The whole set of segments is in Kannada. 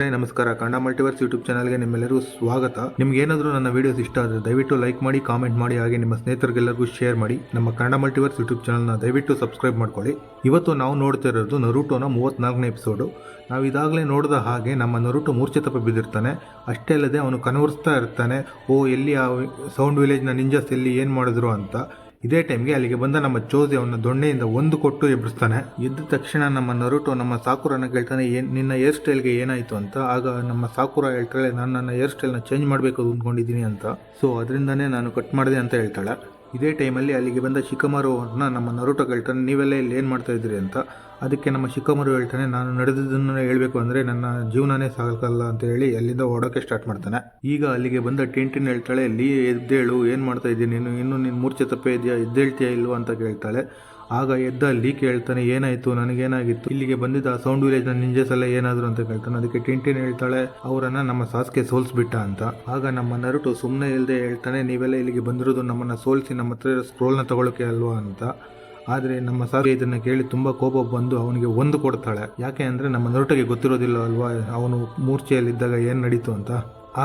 ನಮಸ್ಕಾರ. ಕನ್ನಡ ಮಲ್ಟಿವರ್ಸ್ ಯೂಟ್ಯೂಬ್ ಚಾನಲ್ಗೆ ನಿಮ್ಮೆಲ್ಲರಿಗೂ ಸ್ವಾಗತ. ನಿಮ್ಗೆ ಏನಾದರೂ ನನ್ನ ವಿಡಿಯೋಸ್ ಇಷ್ಟ ಆದರೆ ದಯವಿಟ್ಟು ಲೈಕ್ ಮಾಡಿ, ಕಾಮೆಂಟ್ ಮಾಡಿ, ಹಾಗೆ ನಿಮ್ಮ ಸ್ನೇಹಿತರಿಗೆಲ್ಲರಿಗೂ ಶೇರ್ ಮಾಡಿ. ನಮ್ಮ ಕನ್ನಡ ಮಲ್ಟಿವರ್ಸ್ ಯೂಟ್ಯೂಬ್ ಚಾನಲ್ನ ದಯವಿಟ್ಟು ಸಬ್ಸ್ಕ್ರೈಬ್ ಮಾಡ್ಕೊಳ್ಳಿ. ಇವತ್ತು ನಾವು ನೋಡ್ತಾ ಇರೋದು ನರುಟೋನ 34ನೇ ಎಪಿಸೋಡು. ನಾವು ಇದಾಗಲೇ ನೋಡಿದ ಹಾಗೆ ನಮ್ಮ ನರುಟೋ ಮೂರ್ಛೆ ತಪ್ಪಿ ಬಿದ್ದಿರ್ತಾನೆ. ಅಷ್ಟೇ ಅಲ್ಲದೆ ಅವನು ಕನವರಿಸ್ತಾ ಇರ್ತಾನೆ, ಎಲ್ಲಿ ಆ ಸೌಂಡ್ ವಿಲೇಜ್ನ ನಿಂಜಸ್ ಎಲ್ಲಿ ಏನು ಮಾಡಿದ್ರು ಅಂತ. ಇದೇ ಟೈಮ್ಗೆ ಅಲ್ಲಿಗೆ ಬಂದ ನಮ್ಮ ಚೋಜಿ ಅವನ ದೊಣ್ಣೆಯಿಂದ ಒಂದು ಕೊಟ್ಟು ಎಬ್ಬಿಸ್ತಾನೆ. ಎದ್ದ ತಕ್ಷಣ ನಮ್ಮ ನರುಟೋ ನಮ್ಮ ಸಾಕುರನ ಕೇಳ್ತಾನೆ, ನಿನ್ನ ಹೇರ್ ಸ್ಟೈಲ್ಗೆ ಏನಾಯಿತು ಅಂತ. ಆಗ ನಮ್ಮ ಸಾಕುರ ಹೇಳ್ತಾಳೆ, ನಾನು ನನ್ನ ಹೇರ್ ಸ್ಟೈಲ್ನ ಚೇಂಜ್ ಮಾಡಬೇಕು ಅಂದ್ಕೊಂಡಿದ್ದೀನಿ ಅಂತ. ಸೊ ಅದರಿಂದನೇ ನಾನು ಕಟ್ ಮಾಡಿದೆ ಅಂತ ಹೇಳ್ತಾಳೆ. ಇದೇ ಟೈಮಲ್ಲಿ ಅಲ್ಲಿಗೆ ಬಂದ ಶಿಕಮಾರು ಅವ್ರನ್ನ ನಮ್ಮ ನರುಟೋ ಕೇಳ್ತಾನೆ, ನೀವೆಲ್ಲ ಇಲ್ಲಿ ಏನು ಮಾಡ್ತಾ ಇದ್ದೀರಿ ಅಂತ. ಅದಕ್ಕೆ ನಮ್ಮ ಶಿಕಮಾರು ಹೇಳ್ತಾನೆ, ನಾನು ನಡೆದಿದ್ದನ್ನು ಹೇಳಬೇಕು ಅಂದರೆ ನನ್ನ ಜೀವನನೇ ಸಾಗಲ್ಲ ಅಂತ ಹೇಳಿ ಅಲ್ಲಿಂದ ಓಡೋಕ್ಕೆ ಸ್ಟಾರ್ಟ್ ಮಾಡ್ತಾನೆ. ಈಗ ಅಲ್ಲಿಗೆ ಬಂದ ಟಿಂಟಿನ್ ಹೇಳ್ತಾಳೆ, ಎದ್ದೇಳು, ಏನು ಮಾಡ್ತಾ ಇದ್ದೀನಿ ನೀನು, ಇನ್ನೂ ನೀನು ಮೂರ್ಛೆ ತಪ್ಪೇ ಇದೆಯಾ, ಎದ್ದೇಳ್ತೀಯಾ ಇಲ್ವಾ ಅಂತ ಕೇಳ್ತಾಳೆ. ಆಗ ಎದ್ದ ಲೀಕ್ ಹೇಳ್ತಾನೆ, ಏನಾಯಿತು, ನನಗೇನಾಗಿತ್ತು, ಇಲ್ಲಿಗೆ ಬಂದಿದ್ದ ಸೌಂಡ್ ವಿಲೇಜ್ನ ನಿಂಜಸ್ ಎಲ್ಲ ಏನಾದ್ರು ಅಂತ ಕೇಳ್ತಾನೆ. ಅದಕ್ಕೆ ಟಿಂಟಿನ್ ಹೇಳ್ತಾಳೆ, ಅವರನ್ನು ನಮ್ಮ ಸಾಸ್ಗೆ ಸೋಲ್ಸ್ಬಿಟ್ಟ ಅಂತ. ಆಗ ನಮ್ಮ ನರುಟೋ ಸುಮ್ಮನೆ ಇಲ್ಲದೆ ಹೇಳ್ತಾನೆ, ನೀವೆಲ್ಲ ಇಲ್ಲಿಗೆ ಬಂದಿರೋದು ನಮ್ಮನ್ನು ಸೋಲಿಸಿ ನಮ್ಮ ಹತ್ರ ಸ್ಕ್ರೋಲ್ನ ತಗೊಳ್ಳೋಕೆ ಅಲ್ವಾ ಅಂತ. ಆದರೆ ನಮ್ಮ ಸಾಸ್ಗೆ ಇದನ್ನು ಕೇಳಿ ತುಂಬ ಕೋಪ ಬಂದು ಅವನಿಗೆ ಒಂದು ಕೊಡ್ತಾಳೆ. ಯಾಕೆ ಅಂದರೆ ನಮ್ಮ ನರುಟೋಗೆ ಗೊತ್ತಿರೋದಿಲ್ಲ ಅಲ್ವಾ ಅವನು ಮೂರ್ಛೆಯಲ್ಲಿದ್ದಾಗ ಏನು ನಡೀತು ಅಂತ.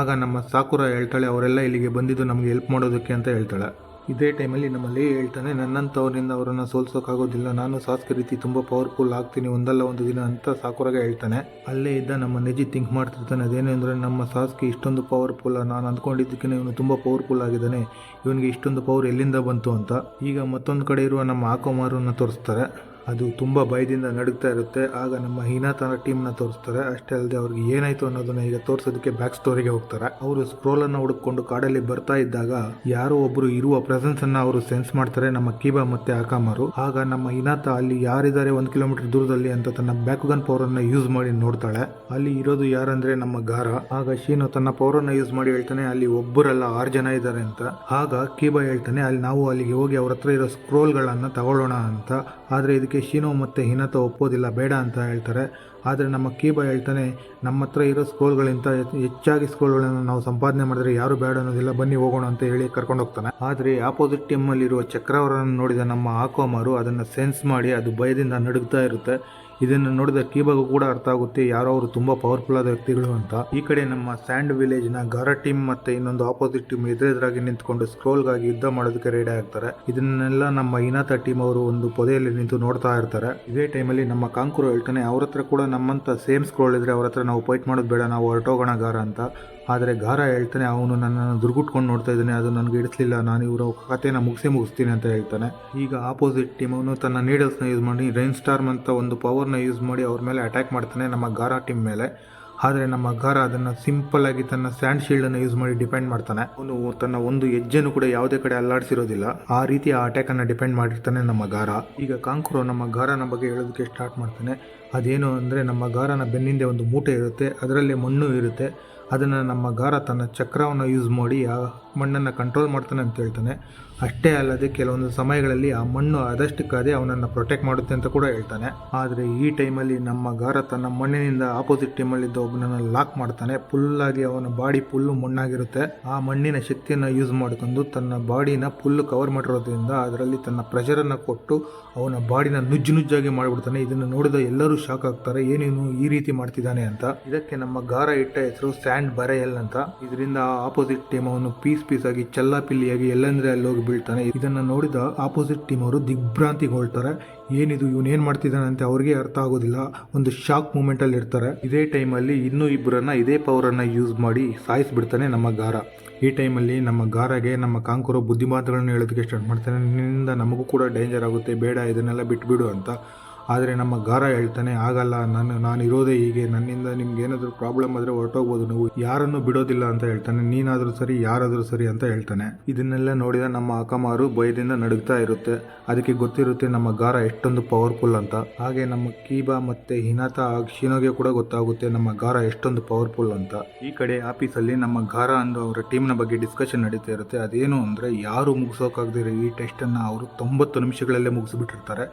ಆಗ ನಮ್ಮ ಸಾಕುರ ಹೇಳ್ತಾಳೆ, ಅವರೆಲ್ಲ ಇಲ್ಲಿಗೆ ಬಂದಿದ್ದು ನಮಗೆ ಹೆಲ್ಪ್ ಮಾಡೋದಕ್ಕೆ ಅಂತ ಹೇಳ್ತಾಳೆ. ಇದೇ ಟೈಮಲ್ಲಿ ನಮ್ಮಲ್ಲಿ ಹೇಳ್ತಾನೆ, ನನ್ನಂಥವ್ರಿಂದ ಅವರನ್ನು ಸೋಲ್ಸೋಕ್ಕಾಗೋದಿಲ್ಲ, ನಾನು ಸಾಸ್ಗೆ ರೀತಿ ತುಂಬ ಪವರ್ಫುಲ್ ಆಗ್ತೀನಿ ಒಂದಲ್ಲ ಒಂದು ದಿನ ಅಂತ ಸಾಕುರಾಗೆ ಹೇಳ್ತಾನೆ. ಅಲ್ಲೇ ಇದ್ದ ನಮ್ಮ ನೆಜಿ ಥಿಂಕ್ ಮಾಡ್ತಿರ್ತಾನೆ, ಅದೇನೆಂದರೆ ನಮ್ಮ ಸಾಸ್ಗೆ ಇಷ್ಟೊಂದು ಪವರ್ಫುಲ್ಲ, ನಾನು ಅಂದ್ಕೊಂಡಿದ್ದಕ್ಕಿಂತ ಇವನು ತುಂಬ ಪವರ್ಫುಲ್ ಆಗಿದ್ದಾನೆ, ಇವನಿಗೆ ಇಷ್ಟೊಂದು ಪವರ್ ಎಲ್ಲಿಂದ ಬಂತು ಅಂತ. ಈಗ ಮತ್ತೊಂದು ಕಡೆ ಇರುವ ನಮ್ಮ ಆಕೋಮಾರನ್ನು ತೋರಿಸ್ತಾರೆ. ಅದು ತುಂಬ ಭಯದಿಂದ ನಡುಗ್ತಾ ಇರುತ್ತೆ. ಆಗ ನಮ್ಮ ಹಿನಾತನ ಟೀಮ್ನ ತೋರಿಸ್ತಾರೆ. ಅಷ್ಟೇ ಅಲ್ಲದೆ ಅವ್ರಿಗೆ ಏನಾಯಿತು ಅನ್ನೋದನ್ನ ಈಗ ತೋರಿಸೋದಕ್ಕೆ ಬ್ಯಾಕ್ ಸ್ಟೋರಿಗೆ ಹೋಗ್ತಾರೆ. ಅವರು ಸ್ಕ್ರೋಲನ್ನು ಹುಡುಕೊಂಡು ಕಾಡಲ್ಲಿ ಬರ್ತಾ ಇದ್ದಾಗ ಯಾರೋ ಒಬ್ಬರು ಇರುವ ಪ್ರೆಸೆನ್ಸ್ ಅನ್ನ ಅವರು ಸೆನ್ಸ್ ಮಾಡ್ತಾರೆ, ನಮ್ಮ ಕೀಬಾ ಮತ್ತೆ ಆಕಾಮಾರು. ಆಗ ನಮ್ಮ ಹಿನಾತ ಅಲ್ಲಿ ಯಾರಿದ್ದಾರೆ 1 ಕಿಲೋಮೀಟರ್ ದೂರದಲ್ಲಿ ಅಂತ ತನ್ನ ಬ್ಯಾಕ್ ಗನ್ ಪವರ್ ಅನ್ನ ಯೂಸ್ ಮಾಡಿ ನೋಡ್ತಾಳೆ. ಅಲ್ಲಿ ಇರೋದು ಯಾರಂದ್ರೆ ನಮ್ಮ ಗಾರ. ಆಗ ಶೀನೋ ತನ್ನ ಪವರ್ ಅನ್ನ ಯೂಸ್ ಮಾಡಿ ಹೇಳ್ತಾನೆ, ಅಲ್ಲಿ ಒಬ್ಬರಲ್ಲ 6 ಜನ ಇದ್ದಾರೆ ಅಂತ. ಆಗ ಕೀಬಾ ಹೇಳ್ತಾನೆ, ಅಲ್ಲಿ ನಾವು ಅಲ್ಲಿಗೆ ಹೋಗಿ ಅವ್ರ ಹತ್ರ ಇರೋ ಸ್ಕ್ರೋಲ್ಗಳನ್ನ ತಗೊಳ್ಳೋಣ ಅಂತ. ಆದರೆ ಇದಕ್ಕೆ ಶೀನೋ ಮತ್ತು ಹಿನಾತ ಒಪ್ಪೋದಿಲ್ಲ, ಬೇಡ ಅಂತ ಹೇಳ್ತಾರೆ. ಆದರೆ ನಮ್ಮ ಕೀಬಾ ಹೇಳ್ತಾನೆ, ನಮ್ಮ ಹತ್ರ ಇರೋ ಸ್ಕ್ರೋಲ್ಗಳಿಂದ ಹೆಚ್ಚಾಗಿ ಸ್ಕ್ರೋಲ್ಗಳನ್ನು ನಾವು ಸಂಪಾದನೆ ಮಾಡಿದ್ರೆ ಯಾರು ಬೇಡ ಅನ್ನೋದಿಲ್ಲ, ಬನ್ನಿ ಹೋಗೋಣ ಅಂತ ಹೇಳಿ ಕರ್ಕೊಂಡು ಹೋಗ್ತಾನೆ. ಆದರೆ ಆಪೋಸಿಟ್ ಟೀಮಲ್ಲಿರುವ ಚಕ್ರವರನ್ನು ನೋಡಿದ ನಮ್ಮ ಆಕೋಮಾರು ಅದನ್ನು ಸೆನ್ಸ್ ಮಾಡಿ ಅದು ಭಯದಿಂದ ನಡುಗ್ತಾ ಇರುತ್ತೆ. ಇದನ್ನು ನೋಡಿದ ಕೀಬಾಗೂ ಕೂಡ ಅರ್ಥ ಆಗುತ್ತೆ ಯಾರೋ ಅವರು ತುಂಬ ಪವರ್ಫುಲ್ ಆದ ವ್ಯಕ್ತಿಗಳು ಅಂತ. ಈ ಕಡೆ ನಮ್ಮ ಸ್ಯಾಂಡ್ ವಿಲೇಜ್ನ ಗಾರ ಟೀಮ್ ಮತ್ತೆ ಇನ್ನೊಂದು ಆಪೋಸಿಟ್ ಟೀಮ್ ಎದುರೆದುರಾಗಿ ನಿಂತ್ಕೊಂಡು ಸ್ಕ್ರೋಲ್ಗಾಗಿ ಯುದ್ಧ ಮಾಡೋದಕ್ಕೆ ರೆಡಿ ಆಗ್ತಾರೆ. ಇದನ್ನೆಲ್ಲ ನಮ್ಮ ಹಿನಾತ ಟೀಮ್ ಅವರು ಒಂದು ಪೊದೆಯಲ್ಲಿ ನಿಂತು ನೋಡ್ತಾ ಇರ್ತಾರೆ. ಇದೇ ಟೈಮಲ್ಲಿ ನಮ್ಮ ಕಾಂಕುರು ಹೇಳ್ತಾನೆ, ಅವ್ರ ಹತ್ರ ಕೂಡ ನಮ್ಮಂತ ಸೇಮ್ ಸ್ಕ್ರೋಲ್ ಇದ್ರೆ ಅವ್ರ ಹತ್ರ ನಾವು ಫೈಟ್ ಮಾಡೋದು ಬೇಡ, ನಾವು ಹೊರಟೋಗೋಣ ಗಾರ ಅಂತ. ಆದರೆ ಗಾರ ಹೇಳ್ತಾನೆ, ಅವನು ನನ್ನನ್ನು ದುರ್ಗುಟ್ಕೊಂಡು ನೋಡ್ತಾ ಇದ್ದಾನೆ, ಅದು ನನಗೆ ಇಡಿಸಲಿಲ್ಲ, ನಾನು ಇವರ ಕಥೆನ ಮುಗಿಸ್ತೀನಿ ಅಂತ ಹೇಳ್ತಾನೆ. ಈಗ ಆಪೋಸಿಟ್ ಟೀಮ್ ಅವನು ತನ್ನ ನೀಡಲ್ಸ್ನ ಯೂಸ್ ಮಾಡಿ ರೈನ್ ಸ್ಟಾರ್ಮ್ ಅಂತ ಒಂದು ಪವರ್ನ ಯೂಸ್ ಮಾಡಿ ಅವ್ರ ಮೇಲೆ ಅಟ್ಯಾಕ್ ಮಾಡ್ತಾನೆ, ನಮ್ಮ ಗಾರ ಟೀಮ್ ಮೇಲೆ. ಆದರೆ ನಮ್ಮ ಗಾರ ಅದನ್ನು ಸಿಂಪಲ್ ಆಗಿ ತನ್ನ ಸ್ಯಾಂಡ್ ಶೀಲ್ಡನ್ನು ಯೂಸ್ ಮಾಡಿ ಡಿಪೆಂಡ್ ಮಾಡ್ತಾನೆ. ಅವನು ತನ್ನ ಒಂದು ಹೆಜ್ಜೆನೂ ಕೂಡ ಯಾವುದೇ ಕಡೆ ಅಲ್ಲಾಡಿಸಿರೋದಿಲ್ಲ, ಆ ರೀತಿ ಆ ಅಟ್ಯಾಕನ್ನು ಡಿಪೆಂಡ್ ಮಾಡಿರ್ತಾನೆ ನಮ್ಮ ಗಾರ. ಈಗ ಕಾಂಕುರು ನಮ್ಮ ಗಾರನ ಬಗ್ಗೆ ಹೇಳೋದಕ್ಕೆ ಸ್ಟಾರ್ಟ್ ಮಾಡ್ತಾನೆ. ಅದೇನು ಅಂದರೆ ನಮ್ಮ ಗಾರನ ಬೆನ್ನಿಂದೆ ಒಂದು ಮೂಟೆ ಇರುತ್ತೆ, ಅದರಲ್ಲಿ ಮಣ್ಣು ಇರುತ್ತೆ. ಅದನ್ನು ನಮ್ಮ ಗಾರ ತನ್ನ ಚಕ್ರವನ್ನು ಯೂಸ್ ಮಾಡಿ ಆ ಮಣ್ಣನ್ನು ಕಂಟ್ರೋಲ್ ಮಾಡ್ತಾನೆ ಅಂತ ಹೇಳ್ತಾನೆ. ಅಷ್ಟೇ ಅಲ್ಲದೆ ಕೆಲವೊಂದು ಸಮಯಗಳಲ್ಲಿ ಆ ಮಣ್ಣು ಆದಷ್ಟಕ್ಕಾದೆ ಅವನನ್ನು ಪ್ರೊಟೆಕ್ಟ್ ಮಾಡುತ್ತೆ ಅಂತ ಕೂಡ ಹೇಳ್ತಾನೆ. ಆದರೆ ಈ ಟೈಮಲ್ಲಿ ನಮ್ಮ ಗಾರ ತನ್ನ ಮಣ್ಣಿನಿಂದ ಆಪೋಸಿಟ್ ಟೀಮಲ್ಲಿದ್ದ ಒಬ್ಬನನ್ನು ಲಾಕ್ ಮಾಡ್ತಾನೆ. ಫುಲ್ಲಾಗಿ ಅವನ ಬಾಡಿ ಫುಲ್ಲು ಮಣ್ಣಾಗಿರುತ್ತೆ. ಆ ಮಣ್ಣಿನ ಶಕ್ತಿಯನ್ನು ಯೂಸ್ ಮಾಡಿಕೊಂಡು ತನ್ನ ಬಾಡಿನ ಫುಲ್ಲು ಕವರ್ ಮಾಡಿರೋದ್ರಿಂದ ಅದರಲ್ಲಿ ತನ್ನ ಪ್ರೆಷರನ್ನು ಕೊಟ್ಟು ಅವನ ಬಾಡಿನ ನುಜ್ಜಾಗಿ ಮಾಡಿಬಿಡ್ತಾನೆ. ಇದನ್ನು ನೋಡಿದ ಎಲ್ಲರೂ ಶಾಕ್ ಆಗ್ತಾರೆ, ಏನೇನು ಈ ರೀತಿ ಮಾಡ್ತಿದ್ದಾನೆ ಅಂತ. ಇದಕ್ಕೆ ನಮ್ಮ ಗಾರ ಇಟ್ಟ ಹೆಸರು ಸ್ಯಾಂಡ್ ಬರೆಯಲ್ ಅಂತ. ಇದರಿಂದ ಆಪೋಸಿಟ್ ಟೀಮ್ ಅವನು ಪೀಸ್ ಆಗಿ ಚಲ್ಲಾಪಿಲ್ಲಿಯಾಗಿ ಎಲ್ಲಂದ್ರೆ ಅಲ್ಲಿ ಹೋಗಿ ಬೀಳ್ತಾನೆ. ಇದನ್ನು ನೋಡಿದ ಆಪೋಸಿಟ್ ಟೀಮ್ ಅವರು ದಿಗ್ಭ್ರಾಂತಿಗೊಳ್ತಾರೆ. ಏನಿದು, ಇವನೇನು ಮಾಡ್ತಿದ್ದಾನೆ ಅಂತ ಅವ್ರಿಗೆ ಅರ್ಥ ಆಗೋದಿಲ್ಲ, ಒಂದು ಶಾಕ್ ಮೂಮೆಂಟ್ ಅಲ್ಲಿ ಇರ್ತಾರೆ. ಇದೇ ಟೈಮಲ್ಲಿ ಇನ್ನೂ ಇಬ್ಬರನ್ನ ಇದೇ ಪವರನ್ನು ಯೂಸ್ ಮಾಡಿ ಸಾಯಿಸ್ಬಿಡ್ತಾನೆ ನಮ್ಮ ಗಾರ. ಈ ಟೈಮಲ್ಲಿ ನಮ್ಮ ಗಾರಗೆ ನಮ್ಮ ಕಾಂಕುರು ಬುದ್ಧಿಮಾತುಗಳನ್ನು ಹೇಳೋದಕ್ಕೆ ಸ್ಟಾರ್ಟ್ ಮಾಡ್ತಾನೆ, ನಿನ್ನಿಂದ ನಮಗೂ ಕೂಡ ಡೇಂಜರ್ ಆಗುತ್ತೆ, ಬೇಡ ಇದನ್ನೆಲ್ಲ ಬಿಟ್ಬಿಡು ಅಂತ. ಆದರೆ ನಮ್ಮ ಗಾರ ಹೇಳ್ತಾನೆ, ಆಗಲ್ಲ, ನಾನು ಇರೋದೇ ಹೀಗೆ, ನನ್ನಿಂದ ನಿಮ್ಗೆ ಏನಾದರೂ ಪ್ರಾಬ್ಲಮ್ ಆದರೆ ಹೊರಟೋಗ್ಬೋದು, ನೀವು ಯಾರನ್ನು ಬಿಡೋದಿಲ್ಲ ಅಂತ ಹೇಳ್ತಾನೆ. ನೀನಾದರೂ ಸರಿ, ಯಾರಾದರೂ ಸರಿ ಅಂತ ಹೇಳ್ತಾನೆ. ಇದನ್ನೆಲ್ಲ ನೋಡಿದ ನಮ್ಮ ಅಕಮಾರು ಭಯದಿಂದ ನಡುಗ್ತಾ ಇರುತ್ತೆ. ಅದಕ್ಕೆ ಗೊತ್ತಿರುತ್ತೆ ನಮ್ಮ ಗಾರ ಎಷ್ಟೊಂದು ಪವರ್ಫುಲ್ ಅಂತ. ಹಾಗೆ ನಮ್ಮ ಕೀಬಾ ಮತ್ತೆ ಹಿನಾತ ಶಿನೋಗೆ ಕೂಡ ಗೊತ್ತಾಗುತ್ತೆ ನಮ್ಮ ಗಾರ ಎಷ್ಟೊಂದು ಪವರ್ಫುಲ್ ಅಂತ. ಈ ಕಡೆ ಆಫೀಸಲ್ಲಿ ನಮ್ಮ ಗಾರ ಅಂದು ಅವರ ಟೀಮ್ನ ಬಗ್ಗೆ ಡಿಸ್ಕಷನ್ ನಡೀತಾ ಇರುತ್ತೆ. ಅದೇನು ಅಂದರೆ ಯಾರು ಮುಗಿಸೋಕ್ಕಾಗದಿರೋ ಈ ಟೆಸ್ಟನ್ನು ಅವರು 90 ನಿಮಿಷಗಳಲ್ಲೇ ಮುಗಿಸ್ಬಿಟ್ಟಿರ್ತಾರೆ.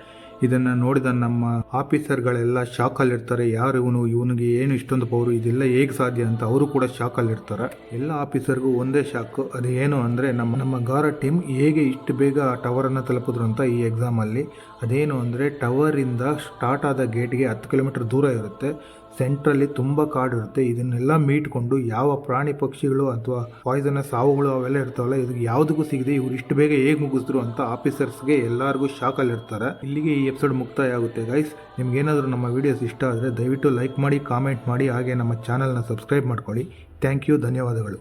ಇದನ್ನು ನೋಡಿದ ನಮ್ಮ ಆಫೀಸರ್ಗಳೆಲ್ಲ ಶಾಕಲ್ಲಿರ್ತಾರೆ. ಯಾರು ಇವನಿಗೆ ಏನು ಇಷ್ಟೊಂದು ಪವರು, ಇದೆಲ್ಲ ಹೇಗೆ ಸಾಧ್ಯ ಅಂತ ಅವರು ಕೂಡ ಶಾಕಲ್ಲಿರ್ತಾರೆ. ಎಲ್ಲ ಆಫೀಸರ್ಗೂ ಒಂದೇ ಶಾಕ್, ಅದೇನು ಅಂದರೆ ನಮ್ಮ ಗಾರ ಟೀಮ್ ಹೇಗೆ ಇಷ್ಟು ಬೇಗ ಟವರನ್ನು ತಲುಪಿದ್ರು ಅಂತ ಈ ಎಕ್ಸಾಮಲ್ಲಿ. ಅದೇನು ಅಂದರೆ ಟವರಿಂದ ಸ್ಟಾರ್ಟ್ ಆದ ಗೇಟ್ಗೆ 10 ಕಿಲೋಮೀಟರ್ ದೂರ ಇರುತ್ತೆ. ಸೆಂಟ್ರಲ್ಲಿ ತುಂಬ ಕಾಡಿರುತ್ತೆ. ಇದನ್ನೆಲ್ಲ ಮೀಟ್ಕೊಂಡು ಯಾವ ಪ್ರಾಣಿ ಪಕ್ಷಿಗಳು ಅಥವಾ ಪಾಯ್ಸನಸ್ ಸಾವುಗಳು ಅವೆಲ್ಲ ಇರ್ತಾವಲ್ಲ, ಇದಕ್ಕೆ ಯಾವುದಕ್ಕೂ ಸಿಗದೆ ಇವ್ರು ಇಷ್ಟು ಬೇಗ ಹೇಗೆ ಮುಗಿಸಿದ್ರು ಅಂತ ಆಫೀಸರ್ಸ್ಗೆ ಎಲ್ಲರಿಗೂ ಶಾಕಲ್ಲಿ ಇರ್ತಾರೆ. ಇಲ್ಲಿಗೆ ಈ ಎಪಿಸೋಡ್ ಮುಕ್ತಾಯ ಆಗುತ್ತೆ ಗೈಸ್. ನಿಮ್ಗೇನಾದರೂ ನಮ್ಮ ವೀಡಿಯೋಸ್ ಇಷ್ಟ ಆದರೆ ದಯವಿಟ್ಟು ಲೈಕ್ ಮಾಡಿ, ಕಾಮೆಂಟ್ ಮಾಡಿ, ಹಾಗೆ ನಮ್ಮ ಚಾನಲ್ನ ಸಬ್ಸ್ಕ್ರೈಬ್ ಮಾಡ್ಕೊಳ್ಳಿ. ಥ್ಯಾಂಕ್ ಯು, ಧನ್ಯವಾದಗಳು.